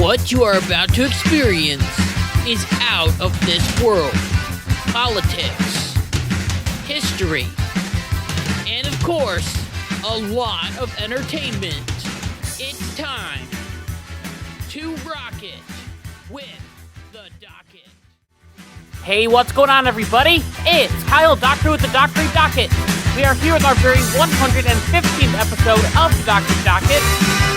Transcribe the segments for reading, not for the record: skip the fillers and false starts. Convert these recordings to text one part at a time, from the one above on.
What you are about to experience is out of this world. Politics, history, and of course, a lot of entertainment. It's time to rock it with the Docket. Hey, what's going on, everybody? It's Kyle Dockery with the Dockery Docket. We are here with our very 115th episode of the Dockery Docket.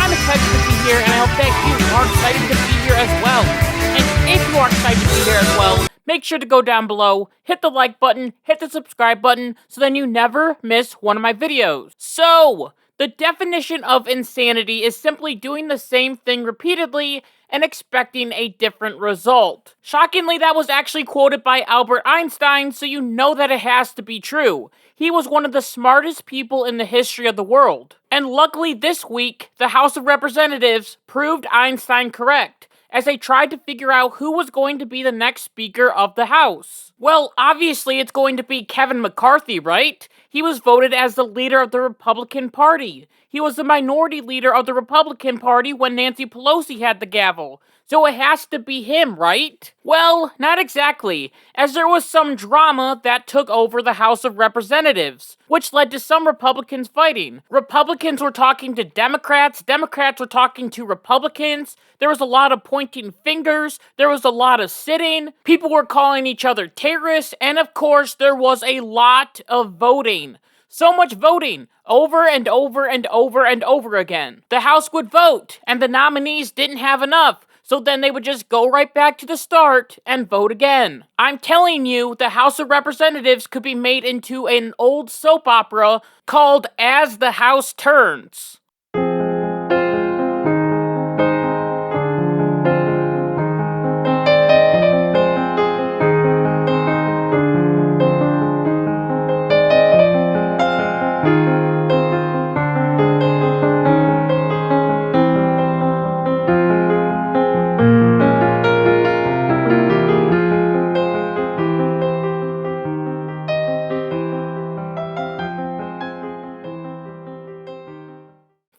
I'm excited to be here, and I hope that you are excited to be here as well. And if you are excited to be here as well, make sure to go down below, hit the like button, hit the subscribe button, so then you never miss one of my videos. So, the definition of insanity is simply doing the same thing repeatedly and expecting a different result. Shockingly, that was actually quoted by Albert Einstein, so you know that it has to be true. He was one of the smartest people in the history of the world. And luckily this week, the House of Representatives proved Einstein correct, as they tried to figure out who was going to be the next Speaker of the House. Well, obviously it's going to be Kevin McCarthy, right? He was voted as the leader of the Republican Party. He was the minority leader of the Republican Party when Nancy Pelosi had the gavel. So it has to be him, right? Well, not exactly, as there was some drama that took over the House of Representatives, which led to some Republicans fighting. Republicans were talking to Democrats, Democrats were talking to Republicans, there was a lot of pointing fingers, there was a lot of sitting, people were calling each other terrorists, and of course there was a lot of voting. So much voting, over and over and over and over again. The House would vote, and the nominees didn't have enough, so then they would just go right back to the start and vote again. I'm telling you, the House of Representatives could be made into an old soap opera called As the House Turns.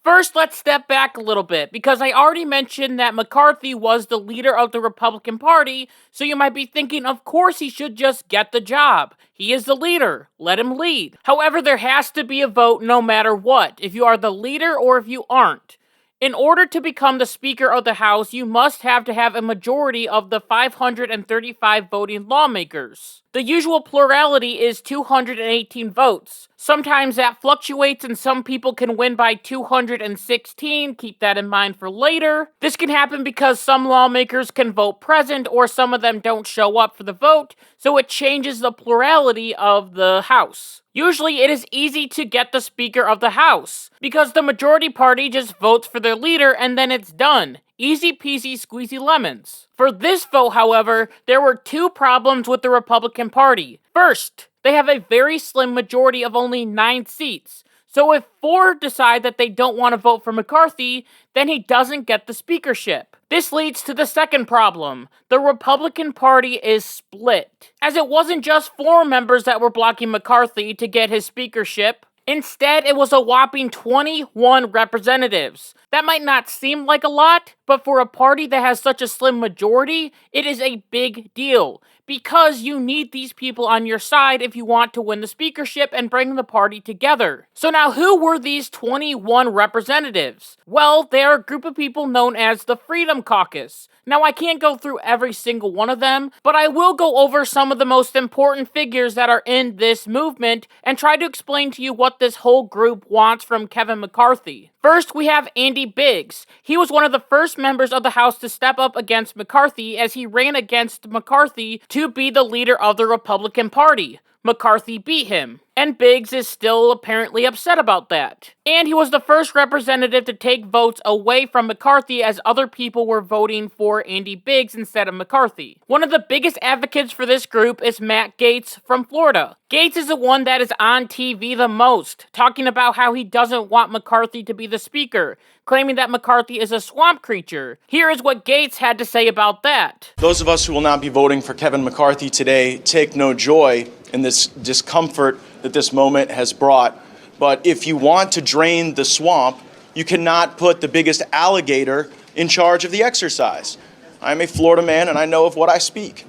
First, let's step back a little bit, because I already mentioned that McCarthy was the leader of the Republican Party, so you might be thinking, of course he should just get the job. He is the leader. Let him lead. However, there has to be a vote no matter what, if you are the leader or if you aren't. In order to become the Speaker of the House, you must have to have a majority of the 535 voting lawmakers. The usual plurality is 218 votes. Sometimes that fluctuates and some people can win by 216, keep that in mind for later. This can happen because some lawmakers can vote present or some of them don't show up for the vote, so it changes the plurality of the House. Usually it is easy to get the Speaker of the House, because the majority party just votes for their leader and then it's done. Easy peasy squeezy lemons. For this vote, however, there were two problems with the Republican Party. First, they have a very slim majority of only 9 seats. So if 4 decide that they don't want to vote for McCarthy, then he doesn't get the speakership. This leads to the second problem. The Republican Party is split, as it wasn't just 4 members that were blocking McCarthy to get his speakership. Instead, it was a whopping 21 representatives. That might not seem like a lot, but for a party that has such a slim majority, it is a big deal, because you need these people on your side if you want to win the speakership and bring the party together. So now, who were these 21 representatives? Well, they are a group of people known as the Freedom Caucus. Now, I can't go through every single one of them, but I will go over some of the most important figures that are in this movement and try to explain to you what this whole group wants from Kevin McCarthy. First, we have Andy Biggs. He was one of the first members of the House to step up against McCarthy, as he ran against McCarthy to be the leader of the Republican Party. McCarthy beat him, and Biggs is still apparently upset about that. And he was the first representative to take votes away from McCarthy, as other people were voting for Andy Biggs instead of McCarthy. One of the biggest advocates for this group is Matt Gaetz from Florida. Gaetz is the one that is on TV the most, talking about how he doesn't want McCarthy to be the speaker, claiming that McCarthy is a swamp creature. Here is what Gaetz had to say about that. Those of us who will not be voting for Kevin McCarthy today take no joy in this discomfort that this moment has brought. But if you want to drain the swamp, you cannot put the biggest alligator in charge of the exercise. I'm a Florida man and I know of what I speak.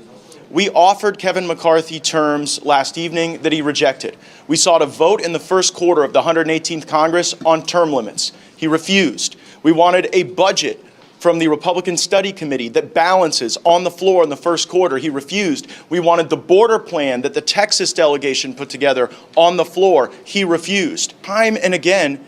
We offered Kevin McCarthy terms last evening that he rejected. We sought a vote in the first quarter of the 118th Congress on term limits. He refused. We wanted a budget from the Republican Study Committee that balances on the floor in the first quarter. He refused. We wanted the border plan that the Texas delegation put together on the floor. He refused. Time and again,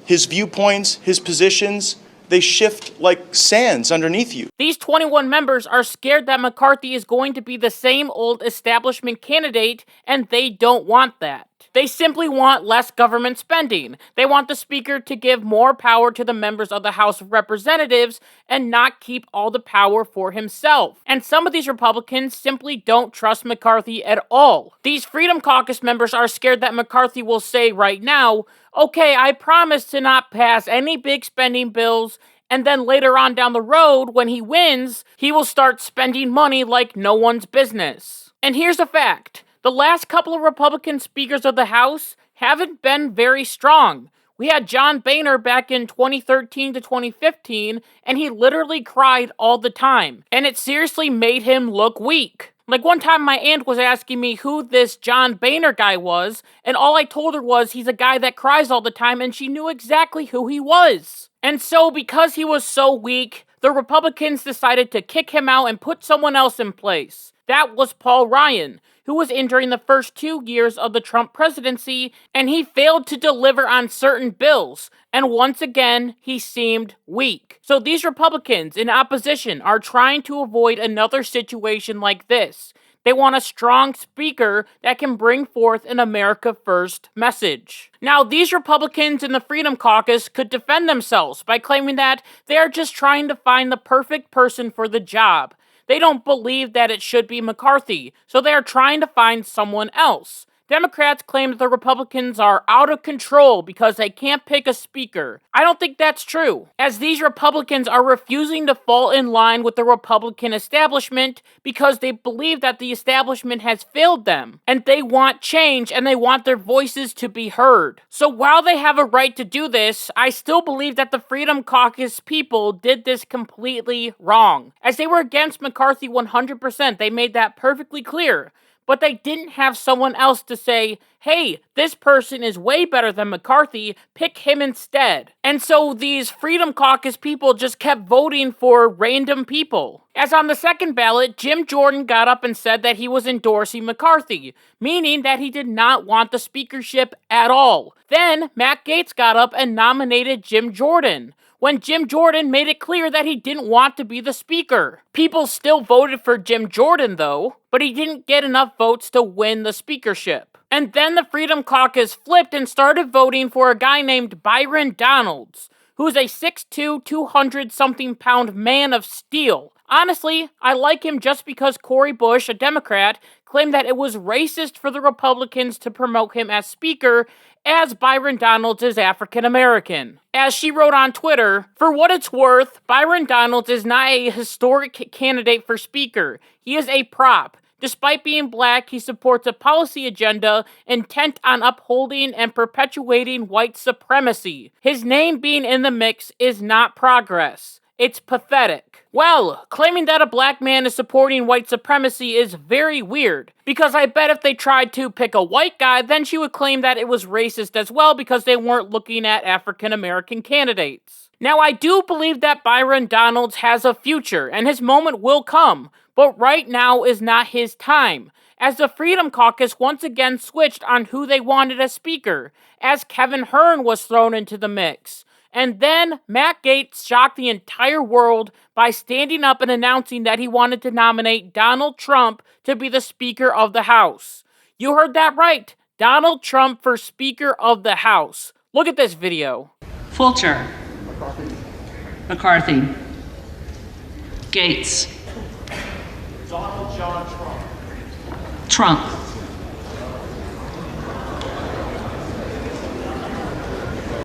his viewpoints, his positions, they shift like sands underneath you. These 21 members are scared that McCarthy is going to be the same old establishment candidate, and they don't want that. They simply want less government spending. They want the Speaker to give more power to the members of the House of Representatives and not keep all the power for himself. And some of these Republicans simply don't trust McCarthy at all. These Freedom Caucus members are scared that McCarthy will say right now, okay, I promise to not pass any big spending bills, and then later on down the road, when he wins, he will start spending money like no one's business. And here's a fact. The last couple of Republican speakers of the House haven't been very strong. We had John Boehner back in 2013 to 2015, and he literally cried all the time. And it seriously made him look weak. Like one time my aunt was asking me who this John Boehner guy was, and all I told her was he's a guy that cries all the time, and she knew exactly who he was. And so because he was so weak, the Republicans decided to kick him out and put someone else in place. That was Paul Ryan, who was in during the first 2 years of the Trump presidency, and he failed to deliver on certain bills, and once again, he seemed weak. So these Republicans in opposition are trying to avoid another situation like this. They want a strong speaker that can bring forth an America First message. Now, these Republicans in the Freedom Caucus could defend themselves by claiming that they are just trying to find the perfect person for the job. They don't believe that it should be McCarthy, so they are trying to find someone else. Democrats claim that the Republicans are out of control because they can't pick a speaker. I don't think that's true, as these Republicans are refusing to fall in line with the Republican establishment because they believe that the establishment has failed them, and they want change and they want their voices to be heard. So while they have a right to do this, I still believe that the Freedom Caucus people did this completely wrong, as they were against McCarthy 100%. They made that perfectly clear. But they didn't have someone else to say, hey, this person is way better than McCarthy, pick him instead. And so these Freedom Caucus people just kept voting for random people. As on the second ballot, Jim Jordan got up and said that he was endorsing McCarthy, meaning that he did not want the speakership at all. Then Matt Gaetz got up and nominated Jim Jordan, when Jim Jordan made it clear that he didn't want to be the speaker. People still voted for Jim Jordan though, but he didn't get enough votes to win the speakership. And then the Freedom Caucus flipped and started voting for a guy named Byron Donalds, who's a 6'2", 200-something pound man of steel. Honestly, I like him just because Cori Bush, a Democrat, claimed that it was racist for the Republicans to promote him as speaker, as Byron Donalds is African American. As she wrote on Twitter, for what it's worth, Byron Donalds is not a historic candidate for speaker. He is a prop. Despite being black, he supports a policy agenda intent on upholding and perpetuating white supremacy. His name being in the mix is not progress. It's pathetic. Well, claiming that a black man is supporting white supremacy is very weird, because I bet if they tried to pick a white guy, then she would claim that it was racist as well because they weren't looking at African American candidates. Now, I do believe that Byron Donalds has a future, and his moment will come, but right now is not his time, as the Freedom Caucus once again switched on who they wanted as speaker, as Kevin Hern was thrown into the mix. And then Matt Gaetz shocked the entire world by standing up and announcing that he wanted to nominate Donald Trump to be the Speaker of the House. You heard that right. Donald Trump for Speaker of the House. Look at this video. Fulcher. McCarthy. Gaetz. Donald John Trump. Trump.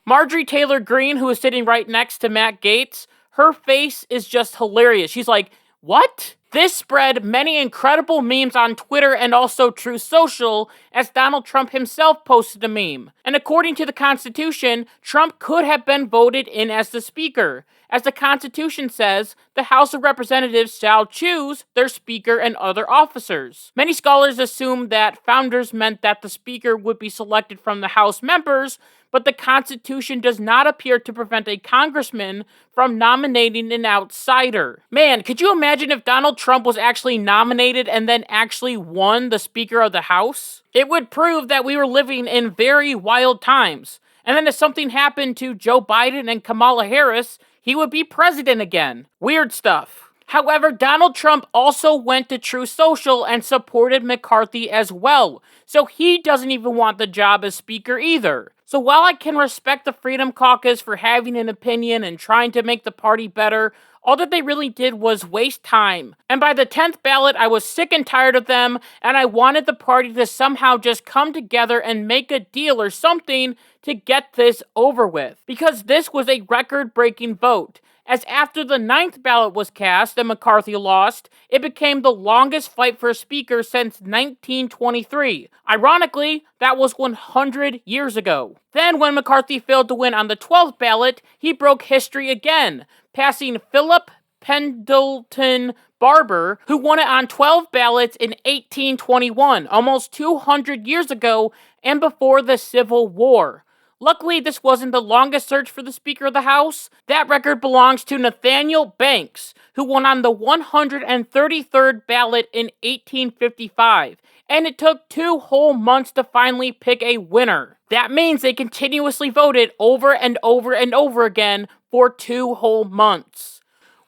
Marjorie Taylor Greene, who is sitting right next to Matt Gaetz, her face is just hilarious. She's like, what? This spread many incredible memes on Twitter and also Truth Social, as Donald Trump himself posted a meme. And according to the Constitution, Trump could have been voted in as the speaker, As the Constitution says, the House of Representatives shall choose their Speaker and other officers. Many scholars assume that founders meant that the Speaker would be selected from the House members, but the Constitution does not appear to prevent a congressman from nominating an outsider. Man, could you imagine if Donald Trump was actually nominated and then actually won the Speaker of the House? It would prove that we were living in very wild times. And then if something happened to Joe Biden and Kamala Harris, he would be president again. Weird stuff. However, Donald Trump also went to Truth Social and supported McCarthy as well, so he doesn't even want the job as Speaker either. So while I can respect the Freedom Caucus for having an opinion and trying to make the party better, all that they really did was waste time. And by the 10th ballot, I was sick and tired of them, and I wanted the party to somehow just come together and make a deal or something to get this over with. Because this was a record-breaking vote. As after the 9th ballot was cast and McCarthy lost, it became the longest fight for a speaker since 1923. Ironically, that was 100 years ago. Then when McCarthy failed to win on the 12th ballot, he broke history again, passing Philip Pendleton Barber, who won it on 12 ballots in 1821, almost 200 years ago and before the Civil War. Luckily, this wasn't the longest search for the Speaker of the House. That record belongs to Nathaniel Banks, who won on the 133rd ballot in 1855, and it took 2 whole months to finally pick a winner. That means they continuously voted over and over and over again for 2 whole months.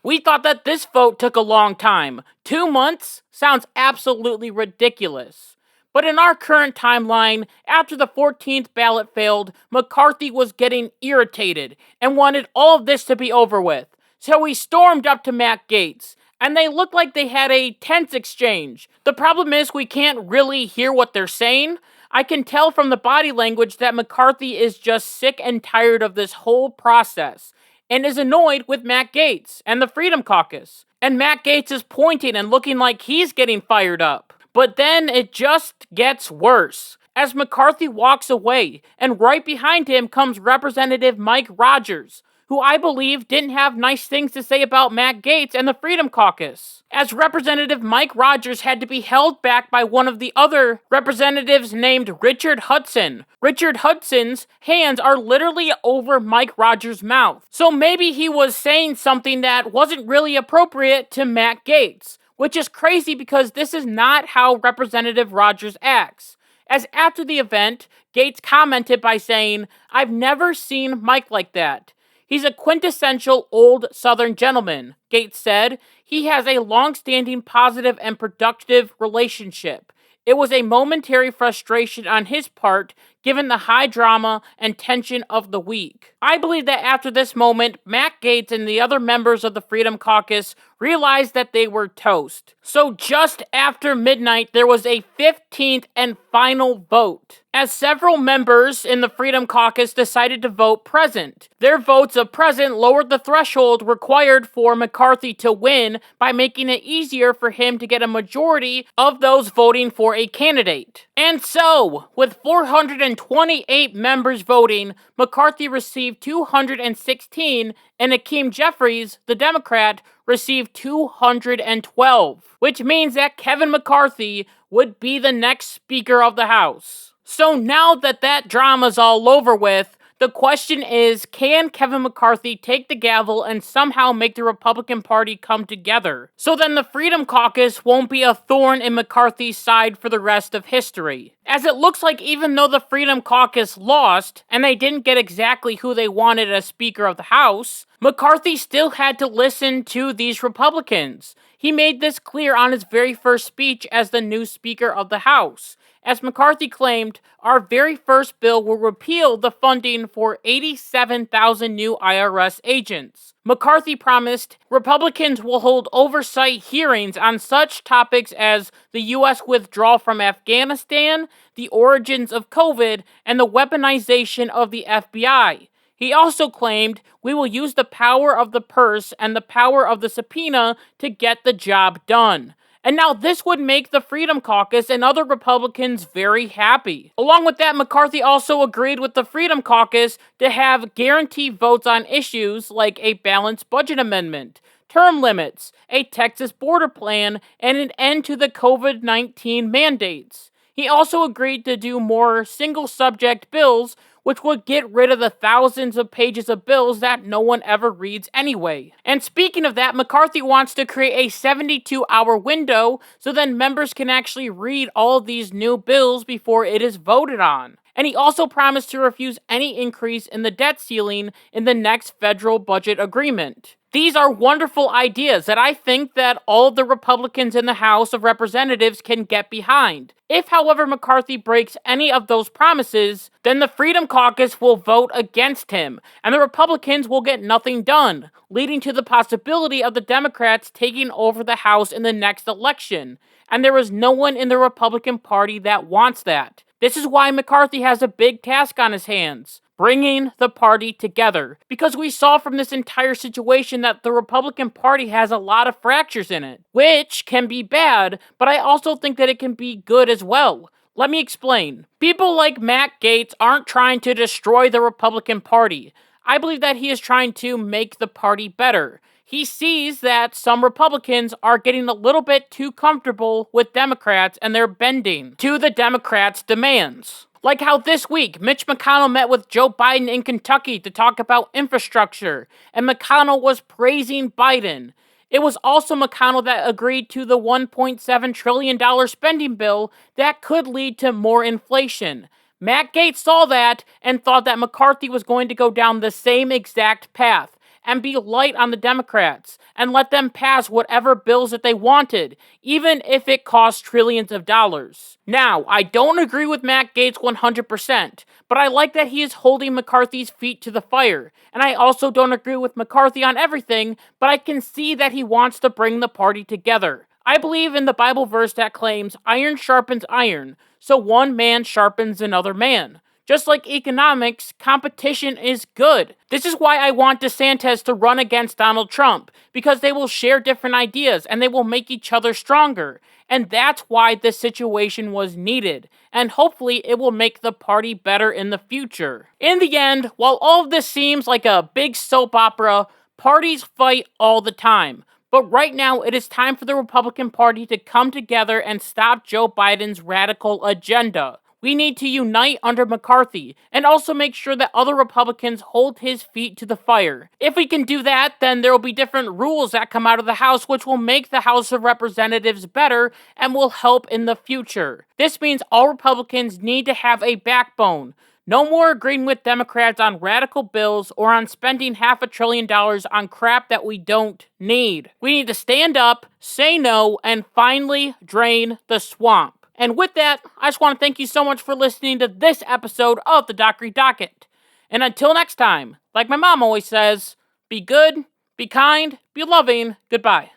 We thought that this vote took a long time. 2 months? Sounds absolutely ridiculous. But in our current timeline, after the 14th ballot failed, McCarthy was getting irritated and wanted all of this to be over with. So he stormed up to Matt Gaetz, and they looked like they had a tense exchange. The problem is we can't really hear what they're saying. I can tell from the body language that McCarthy is just sick and tired of this whole process, and is annoyed with Matt Gaetz and the Freedom Caucus. And Matt Gaetz is pointing and looking like he's getting fired up. But then it just gets worse, as McCarthy walks away, and right behind him comes Representative Mike Rogers, who I believe didn't have nice things to say about Matt Gaetz and the Freedom Caucus, as Representative Mike Rogers had to be held back by one of the other representatives named Richard Hudson. Richard Hudson's hands are literally over Mike Rogers' mouth, so maybe he was saying something that wasn't really appropriate to Matt Gaetz. Which is crazy because this is not how Representative Rogers acts. As after the event, Gaetz commented by saying, "I've never seen Mike like that. He's a quintessential old Southern gentleman," Gaetz said. "He has a long-standing positive and productive relationship. It was a momentary frustration on his part, given the high drama and tension of the week." I believe that after this moment, Matt Gaetz and the other members of the Freedom Caucus realized that they were toast. So just after midnight, there was a 15th and final vote, as several members in the Freedom Caucus decided to vote present. Their votes of present lowered the threshold required for McCarthy to win by making it easier for him to get a majority of those voting for a candidate. And so, with 428 members voting, McCarthy received 216, and Hakeem Jeffries, the Democrat, received 212, which means that Kevin McCarthy would be the next Speaker of the House. So now that that drama's all over with, the question is, can Kevin McCarthy take the gavel and somehow make the Republican Party come together? So then the Freedom Caucus won't be a thorn in McCarthy's side for the rest of history. As it looks like even though the Freedom Caucus lost, and they didn't get exactly who they wanted as Speaker of the House, McCarthy still had to listen to these Republicans. He made this clear on his very first speech as the new Speaker of the House. As McCarthy claimed, our very first bill will repeal the funding for 87,000 new IRS agents. McCarthy promised Republicans will hold oversight hearings on such topics as the U.S. withdrawal from Afghanistan, the origins of COVID, and the weaponization of the FBI. He also claimed, "We will use the power of the purse and the power of the subpoena to get the job done." And now this would make the Freedom Caucus and other Republicans very happy. Along with that, McCarthy also agreed with the Freedom Caucus to have guaranteed votes on issues like a balanced budget amendment, term limits, a Texas border plan, and an end to the COVID-19 mandates. He also agreed to do more single-subject bills, which would get rid of the thousands of pages of bills that no one ever reads anyway. And speaking of that, McCarthy wants to create a 72-hour window so then members can actually read all of these new bills before it is voted on. And he also promised to refuse any increase in the debt ceiling in the next federal budget agreement. These are wonderful ideas that I think that all of the Republicans in the House of Representatives can get behind. If, however, McCarthy breaks any of those promises, then the Freedom Caucus will vote against him, and the Republicans will get nothing done, leading to the possibility of the Democrats taking over the House in the next election. And there is no one in the Republican Party that wants that. This is why McCarthy has a big task on his hands, bringing the party together. Because we saw from this entire situation that the Republican Party has a lot of fractures in it, which can be bad, but I also think that it can be good as well. Let me explain. People like Matt Gaetz aren't trying to destroy the Republican Party. I believe that he is trying to make the party better. He sees that some Republicans are getting a little bit too comfortable with Democrats and they're bending to the Democrats' demands. Like how this week, Mitch McConnell met with Joe Biden in Kentucky to talk about infrastructure, and McConnell was praising Biden. It was also McConnell that agreed to the $1.7 trillion spending bill that could lead to more inflation. Matt Gaetz saw that and thought that McCarthy was going to go down the same exact path and be light on the Democrats and let them pass whatever bills that they wanted, even if it cost trillions of dollars. Now, I don't agree with Matt Gaetz 100%, but I like that he is holding McCarthy's feet to the fire. And I also don't agree with McCarthy on everything, but I can see that he wants to bring the party together. I believe in the Bible verse that claims, iron sharpens iron, so one man sharpens another man. Just like economics, competition is good. This is why I want DeSantis to run against Donald Trump, because they will share different ideas and they will make each other stronger. And that's why this situation was needed. And hopefully it will make the party better in the future. In the end, while all of this seems like a big soap opera, parties fight all the time. But right now, it is time for the Republican Party to come together and stop Joe Biden's radical agenda. We need to unite under McCarthy and also make sure that other Republicans hold his feet to the fire. If we can do that, then there will be different rules that come out of the House which will make the House of Representatives better and will help in the future. This means all Republicans need to have a backbone. No more agreeing with Democrats on radical bills or on spending $500 billion on crap that we don't need. We need to stand up, say no, and finally drain the swamp. And with that, I just want to thank you so much for listening to this episode of the Dockery Docket. And until next time, like my mom always says, be good, be kind, be loving, goodbye.